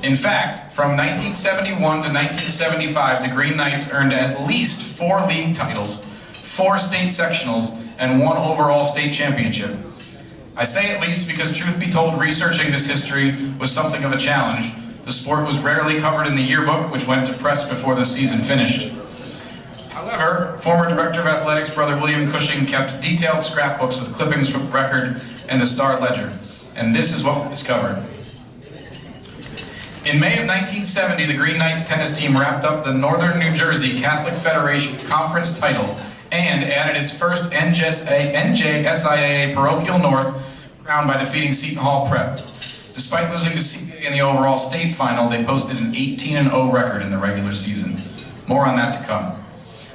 In fact, from 1971 to 1975, the Green Knights earned at least 4 league titles, 4 state sectionals, and 1 overall state championship. I say at least because, truth be told, researching this history was something of a challenge. The sport was rarely covered in the yearbook, which went to press before the season finished. However, former Director of Athletics brother William Cushing kept detailed scrapbooks with clippings from the record and the Star Ledger, and this is what we discovered. In May of 1970, the Green Knights tennis team wrapped up the Northern New Jersey Catholic Federation Conference title and added its first NJSIAA Parochial North crown by defeating Seton Hall Prep. Despite losing to CA in the overall state final, they posted an 18-0 record in the regular season. More on that to come.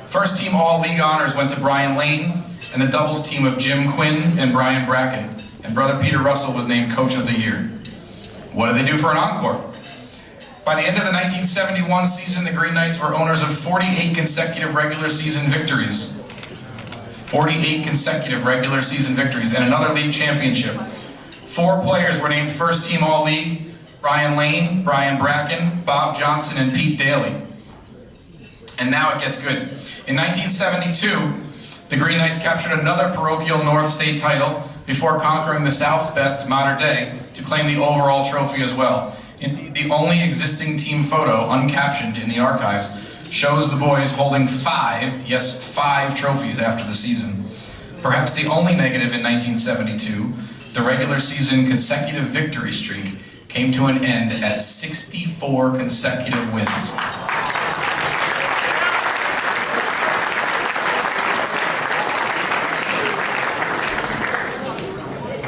First team All-League honors went to Brian Lane and the doubles team of Jim Quinn and Brian Bracken, and brother Peter Russell was named Coach of the Year. What did they do for an encore? By the end of the 1971 season, the Green Knights were owners of 48 consecutive regular season victories. 48 consecutive regular season victories and another league championship. 4 players were named first team All-League: Brian Lane, Brian Bracken, Bob Johnson, and Pete Daly. And now it gets good. In 1972, the Green Knights captured another parochial North State title before conquering the South's best, Mater Dei, to claim the overall trophy as well. Indeed, the only existing team photo, uncaptioned in the archives, shows the boys holding 5 trophies after the season. Perhaps the only negative in 1972, the regular season consecutive victory streak came to an end at 64 consecutive wins.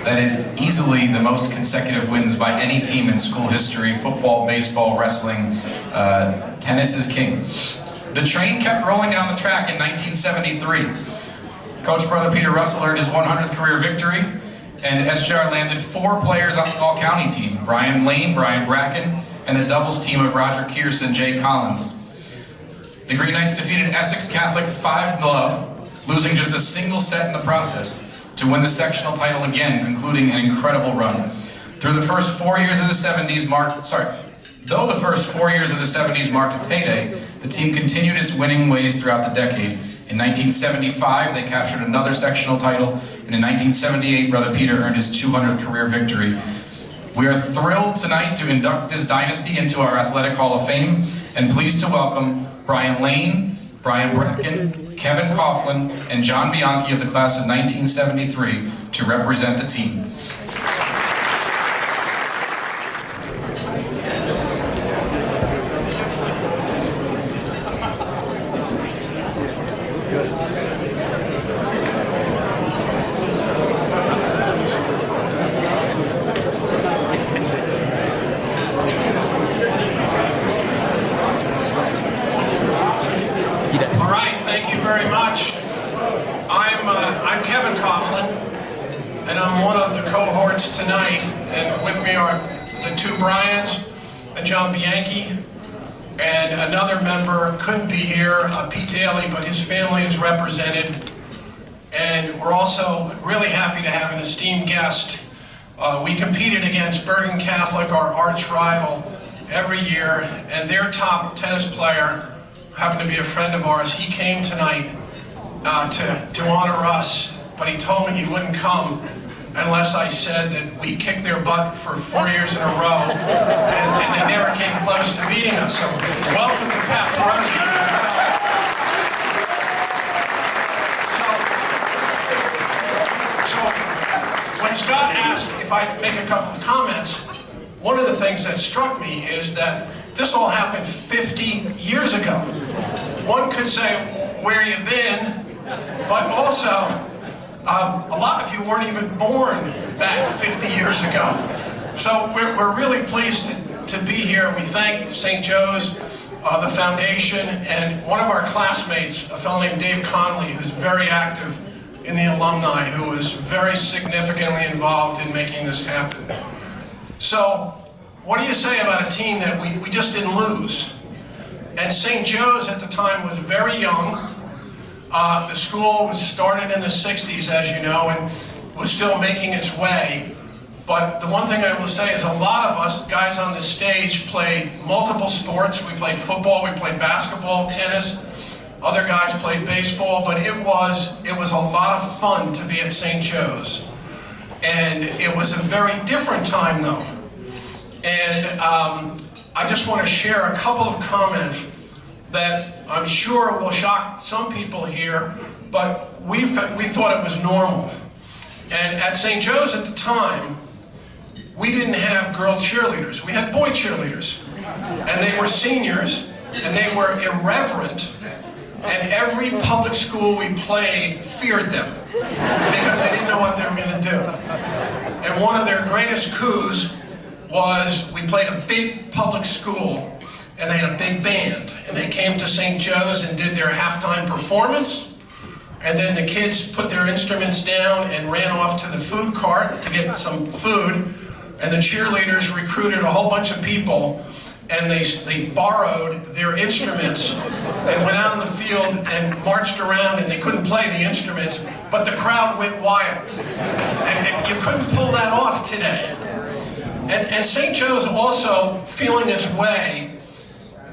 That is easily the most consecutive wins by any team in school history: football, baseball, wrestling. Tennis is king. The train kept rolling down the track in 1973. Coach brother Peter Russell earned his 100th career victory, and SJR landed 4 players on the all-county team: Brian Lane, Brian Bracken, and the doubles team of Roger Kearse and Jay Collins. The Green Knights defeated Essex Catholic 5-0, losing just a single set in the process, to win the sectional title again, concluding an incredible run. Though the first 4 years of the 70s marked its heyday, the team continued its winning ways throughout the decade. In 1975, they captured another sectional title, and in 1978, brother Peter earned his 200th career victory. We are thrilled tonight to induct this dynasty into our Athletic Hall of Fame, and pleased to welcome Brian Lane, Brian Bracken, Kevin Coughlin, and John Bianchi of the class of 1973 to represent the team. I'm Kevin Coughlin, and I'm one of the cohorts tonight, and with me are the 2 Brians, John Bianchi, and another member couldn't be here, Pete Daly, but his family is represented. And we're also really happy to have an esteemed guest. We competed against Bergen Catholic, our arch rival, every year, and their top tennis player happened to be a friend of ours. He came tonight to honor us, but he told me he wouldn't come unless I said that we kicked their butt for 4 years in a row, and they never came close to beating us. So welcome to Pat Perosi. So when Scott asked if I'd make a couple of comments, one of the things that struck me is that this all happened 50 years ago. One could say, where you been? But also, a lot of you weren't even born back 50 years ago. So we're really pleased to be here. We thank St. Joe's, the foundation, and one of our classmates, a fellow named Dave Conley, who's very active in the alumni, who was very significantly involved in making this happen. So what do you say about a team that we just didn't lose? And St. Joe's at the time was very young. The school was started in the 60s, as you know, and was still making its way. But the one thing I will say is a lot of us guys on this stage played multiple sports. We played football, we played basketball, tennis. Other guys played baseball, but it was a lot of fun to be at St. Joe's. And it was a very different time though. And I just want to share a couple of comments that I'm sure will shock some people here, but we thought it was normal. And at St. Joe's at the time, we didn't have girl cheerleaders. We had boy cheerleaders. And they were seniors, and they were irreverent, and every public school we played feared them because they didn't know what they were going to do. And one of their greatest coups was we played a big public school, and they had a big band, and they came to St. Joe's and did their halftime performance, and then the kids put their instruments down and ran off to the food cart to get some food, and the cheerleaders recruited a whole bunch of people, and they borrowed their instruments and went out in the field and marched around, and they couldn't play the instruments, but the crowd went wild. And you couldn't pull that off today. And St. Joe's also, feeling its way,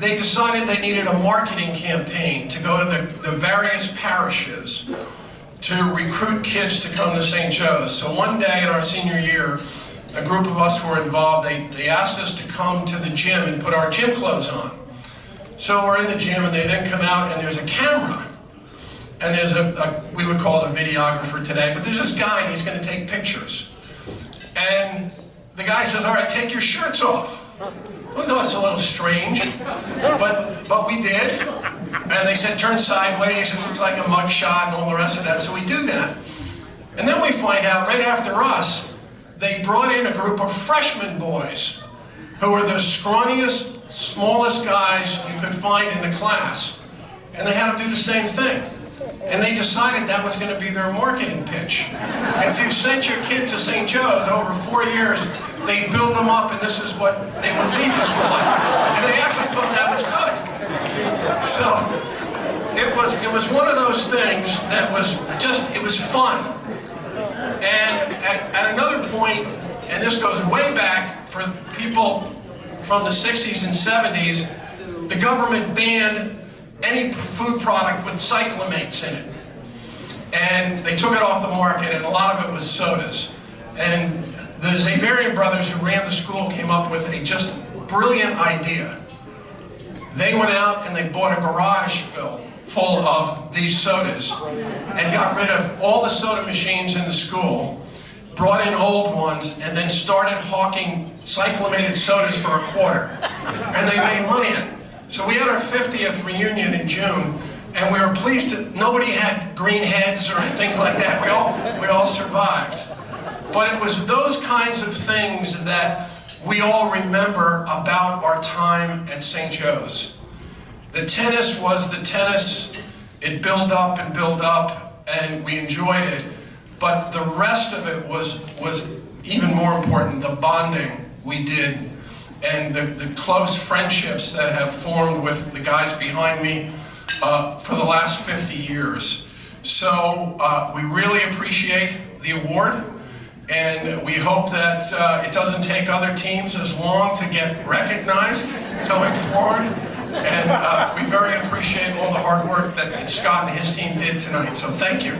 they decided they needed a marketing campaign to go to the various parishes to recruit kids to come to St. Joe's. So one day in our senior year, a group of us were involved. They asked us to come to the gym and put our gym clothes on. So we're in the gym, and they then come out, and there's a camera. And there's we would call it a videographer today, but there's this guy, and he's going to take pictures. And the guy says, all right, take your shirts off. We thought it's a little strange, but we did. And they said, turn sideways, it looked like a mug shot and all the rest of that, so we do that. And then we find out, right after us, they brought in a group of freshman boys who were the scrawniest, smallest guys you could find in the class. And they had them do the same thing. And they decided that was going to be their marketing pitch. If you sent your kid to St. Joe's over 4 years, they build them up, and this is what they would leave us with. And they actually thought that was good. So it was one of those things that was just, it was fun. And at another point, and this goes way back for people from the 60s and 70s, the government banned any food product with cyclamates in it. And they took it off the market, and a lot of it was sodas. And the Zavarian brothers who ran the school came up with a just brilliant idea. They went out and they bought a garage full of these sodas and got rid of all the soda machines in the school, brought in old ones, and then started hawking cyclamated sodas for $0.25. And they made money in it. So we had our 50th reunion in June, and we were pleased that nobody had green heads or things like that. We all survived. But it was those kinds of things that we all remember about our time at St. Joe's. The tennis was the tennis. It built up and built up, and we enjoyed it. But the rest of it was even more important, the bonding we did, and the close friendships that have formed with the guys behind me for the last 50 years. So we really appreciate the award, and we hope that it doesn't take other teams as long to get recognized going forward. And we very appreciate all the hard work that Scott and his team did tonight, so thank you.